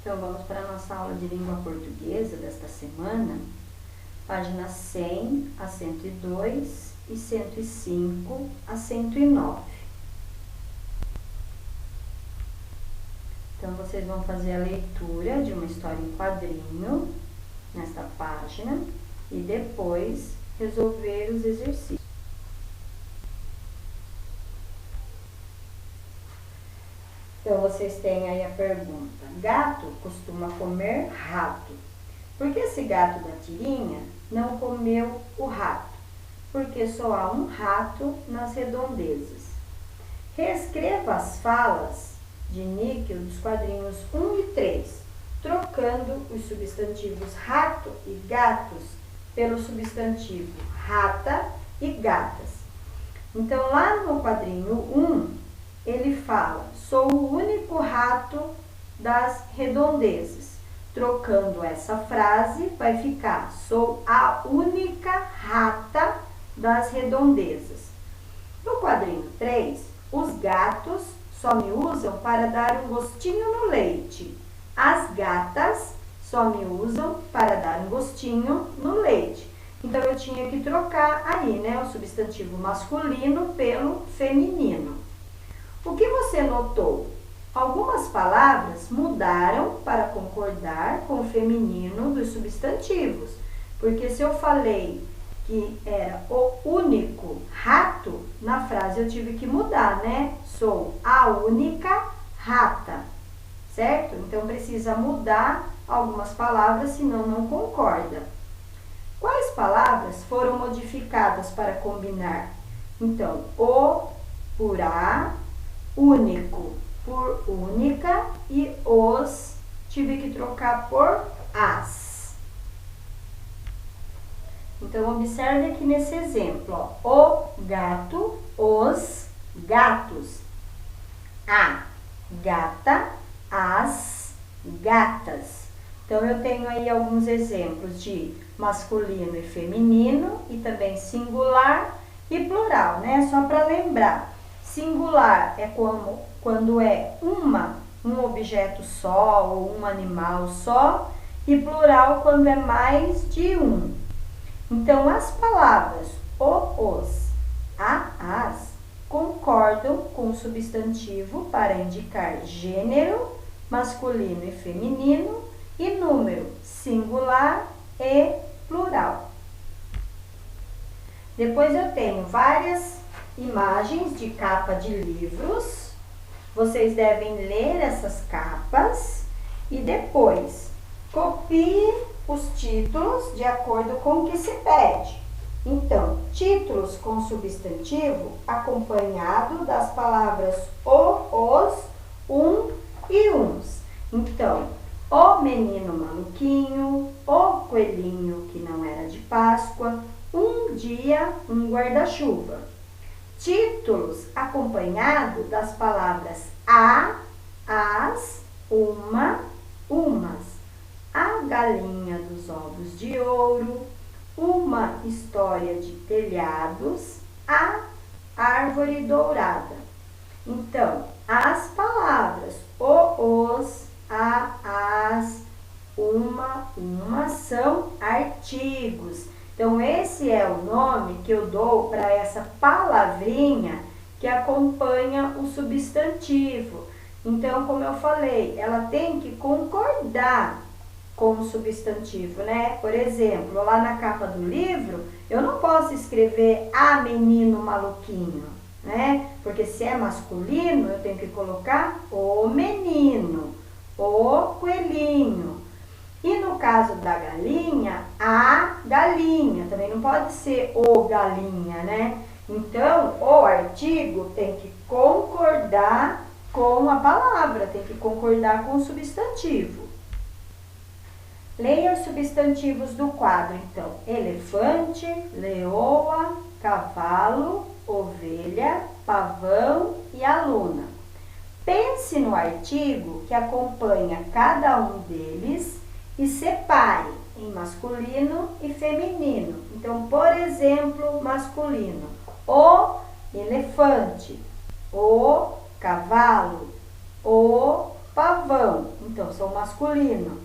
Então, vamos para a nossa aula de língua portuguesa desta semana, páginas 100 a 102 e 105 a 109. Então, vocês vão fazer a leitura de uma história em quadrinho nesta página e depois resolver os exercícios. Então, vocês têm aí a pergunta: gato costuma comer rato. Por que esse gato da tirinha não comeu o rato? Porque só há um rato nas redondezas. Reescreva as falas de Níquel dos quadrinhos 1 e 3, trocando os substantivos rato e gatos pelo substantivo rata e gatas. Então, lá no quadrinho 1, ele fala: sou o único rato das redondezas. Trocando essa frase, vai ficar: sou a única rata das redondezas. No quadrinho 3, os gatos só me usam para dar um gostinho no leite. As gatas só me usam para dar um gostinho no leite. Então, eu tinha que trocar aí, né, o substantivo masculino pelo feminino. O que você notou? Algumas palavras mudaram para concordar com o feminino dos substantivos. Porque se eu falei que era o único rato, na frase eu tive que mudar, né? Sou a única rata, certo? Então, precisa mudar algumas palavras, senão não concorda. Quais palavras foram modificadas para combinar? Então, o por a, único por única e os tive que trocar por as. Então, observe aqui nesse exemplo, ó, o gato, os gatos, a gata, as gatas. Então, eu tenho aí alguns exemplos de masculino e feminino e também singular e plural, né? Só para lembrar. Singular é quando é um objeto só ou um animal só, e plural quando é mais de um. Então, as palavras o, os, a, as concordam com o substantivo para indicar gênero, masculino e feminino, e número, singular e plural. Depois eu tenho várias imagens de capa de livros. Vocês devem ler essas capas e depois copie os títulos de acordo com o que se pede. Então, títulos com substantivo acompanhado das palavras o, os, um e uns. Então, o menino maluquinho, o coelhinho que não era de Páscoa, um dia um guarda-chuva. Títulos acompanhados das palavras a, as, uma, umas. A galinha dos ovos de ouro, uma história de telhados, a árvore dourada. Então, as palavras o, os, a, as, uma são artigos. Então, esse é o nome que eu dou para essa palavrinha que acompanha o substantivo. Então, como eu falei, ela tem que concordar com o substantivo, né? Por exemplo, lá na capa do livro, eu não posso escrever a menino maluquinho, né? Porque se é masculino, eu tenho que colocar o menino, o coelhinho. E no caso da galinha, a galinha. Também não pode ser o galinha, né? Então, o artigo tem que concordar com a palavra, tem que concordar com o substantivo. Leia os substantivos do quadro, então: elefante, leoa, cavalo, ovelha, pavão e aluna. Pense no artigo que acompanha cada um deles e separe em masculino e feminino. Então, por exemplo, masculino: o elefante, o cavalo, o pavão. então são masculino.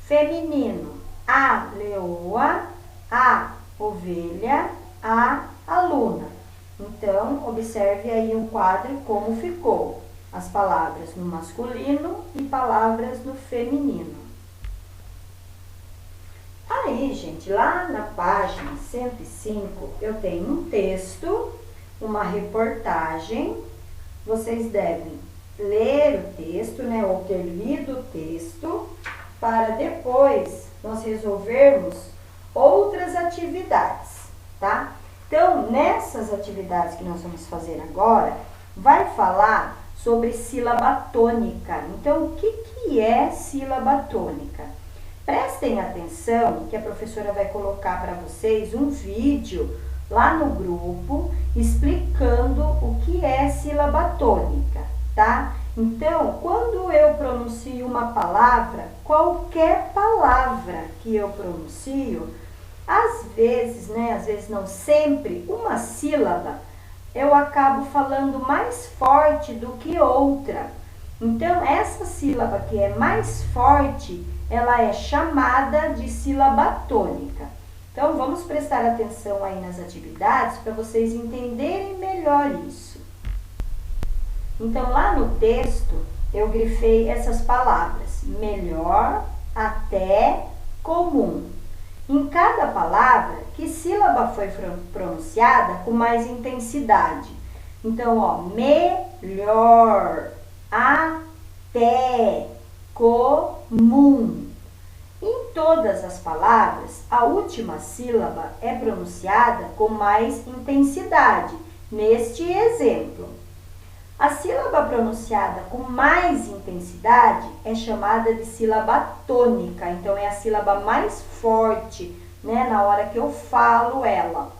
Feminino, a leoa, a ovelha, a aluna. Então, observe aí o quadro como ficou. As palavras no masculino e palavras no feminino. Aí, gente, lá na página 105, eu tenho um texto, uma reportagem. Vocês devem ler o texto, né, ou ter lido o texto, para depois nós resolvermos outras atividades, tá? Então, nessas atividades que nós vamos fazer agora, vai falar sobre sílaba tônica. Então, o que é sílaba tônica? Prestem atenção que a professora vai colocar para vocês um vídeo lá no grupo explicando o que é sílaba tônica, tá? Então, quando eu pronuncio uma palavra, qualquer palavra que eu pronuncio, às vezes, né, às vezes não sempre, uma sílaba eu acabo falando mais forte do que outra. Então, essa sílaba que é mais forte, ela é chamada de sílaba tônica. Então, vamos prestar atenção aí nas atividades para vocês entenderem melhor isso. Então, lá no texto, eu grifei essas palavras: melhor, até, comum. Em cada palavra, que sílaba foi pronunciada com mais intensidade? Então, ó, melhor, até, comum. Em todas as palavras, a última sílaba é pronunciada com mais intensidade. Neste exemplo, a sílaba pronunciada com mais intensidade é chamada de sílaba tônica. Então, é a sílaba mais forte, né, na hora que eu falo ela.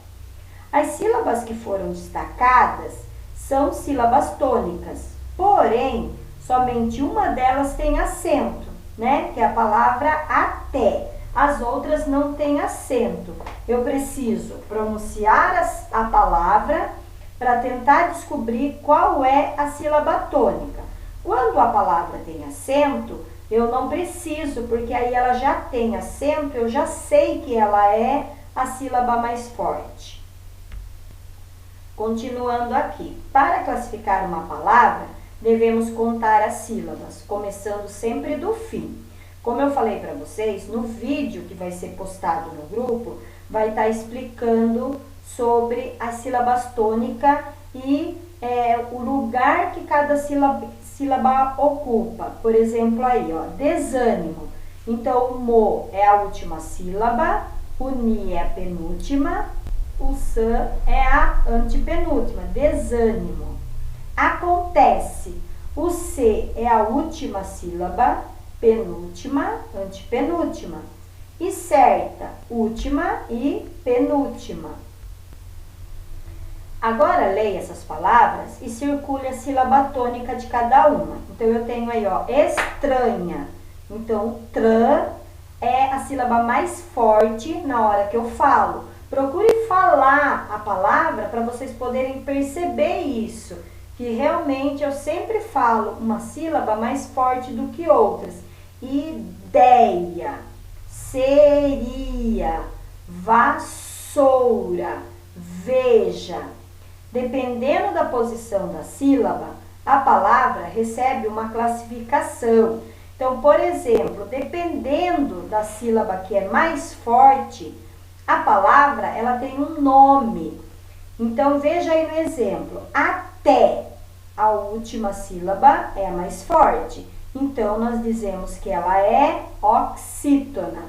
As sílabas que foram destacadas são sílabas tônicas, porém, somente uma delas tem acento, né, que é a palavra até. As outras não têm acento. Eu preciso pronunciar a palavra para tentar descobrir qual é a sílaba tônica. Quando a palavra tem acento, eu não preciso, porque aí ela já tem acento, eu já sei que ela é a sílaba mais forte. Continuando aqui, para classificar uma palavra, devemos contar as sílabas, começando sempre do fim. Como eu falei para vocês, no vídeo que vai ser postado no grupo, vai estar explicando sobre as sílabas tônicas e o lugar que cada sílaba ocupa. Por exemplo, aí, ó, desânimo. Então, o mo é a última sílaba, o ni é a penúltima, o san é a antepenúltima, desânimo. Acontece, o c é a última sílaba, penúltima, antepenúltima. E certa, última e penúltima. Agora leia essas palavras e circule a sílaba tônica de cada uma. Então, eu tenho aí, ó, estranha. Então, tran é a sílaba mais forte na hora que eu falo. Procure falar a palavra para vocês poderem perceber isso. Que realmente eu sempre falo uma sílaba mais forte do que outras. Ideia, seria, vassoura, veja. Dependendo da posição da sílaba, a palavra recebe uma classificação. Então, por exemplo, dependendo da sílaba que é mais forte, a palavra ela tem um nome. Então, veja aí no exemplo, até, a última sílaba é a mais forte. Então, nós dizemos que ela é oxítona.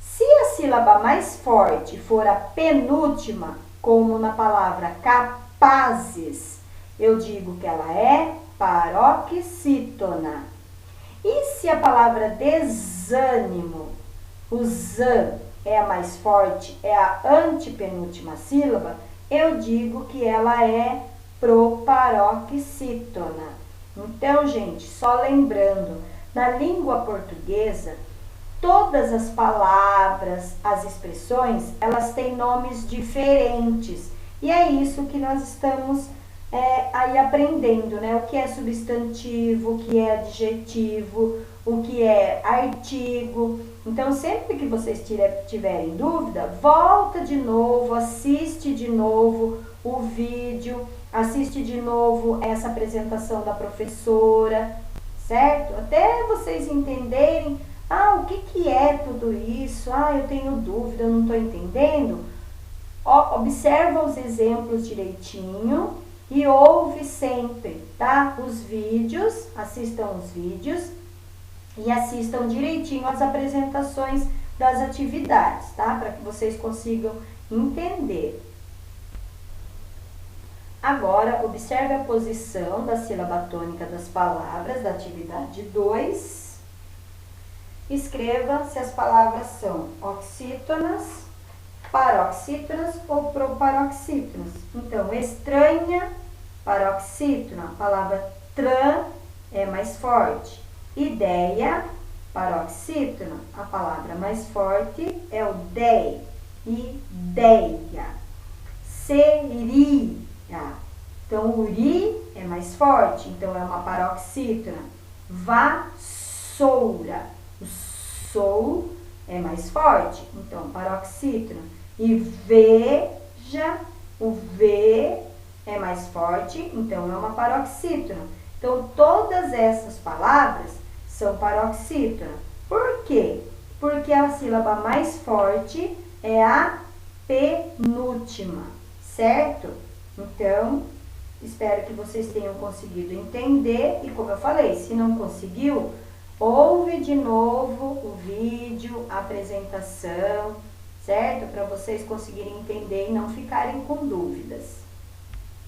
Se a sílaba mais forte for a penúltima, como na palavra capazes, eu digo que ela é paroxítona. E se a palavra desânimo, o zan é a mais forte, é a antepenúltima sílaba, eu digo que ela é proparoxítona. Então, gente, só lembrando, na língua portuguesa, todas as palavras, as expressões, elas têm nomes diferentes. E é isso que nós estamos aí aprendendo, né? O que é substantivo, o que é adjetivo, o que é artigo. Então, sempre que vocês tiverem dúvida, volta de novo, assiste de novo o vídeo, assiste de novo essa apresentação da professora, certo? Até vocês entenderem, o que é tudo isso? Eu tenho dúvida, eu não estou entendendo. Observa os exemplos direitinho e ouve sempre, tá? Os vídeos, assistam os vídeos e assistam direitinho as apresentações das atividades, tá? Para que vocês consigam entender. Agora, observe a posição da sílaba tônica das palavras da atividade 2. Escreva se as palavras são oxítonas, paroxítonas ou proparoxítonas. Então, estranha, paroxítona, a palavra tran é mais forte. Ideia, paroxítona, a palavra mais forte é o dei, ideia. Seria, então o ri é mais forte, então é uma paroxítona. Vassoura, o sou é mais forte, então paroxítona. E veja, o V é mais forte, então é uma paroxítona. Então, todas essas palavras são paroxítona. Por quê? Porque a sílaba mais forte é a penúltima, certo? Então, espero que vocês tenham conseguido entender. E como eu falei, se não conseguiu, ouve de novo o vídeo, a apresentação, certo? Para vocês conseguirem entender e não ficarem com dúvidas.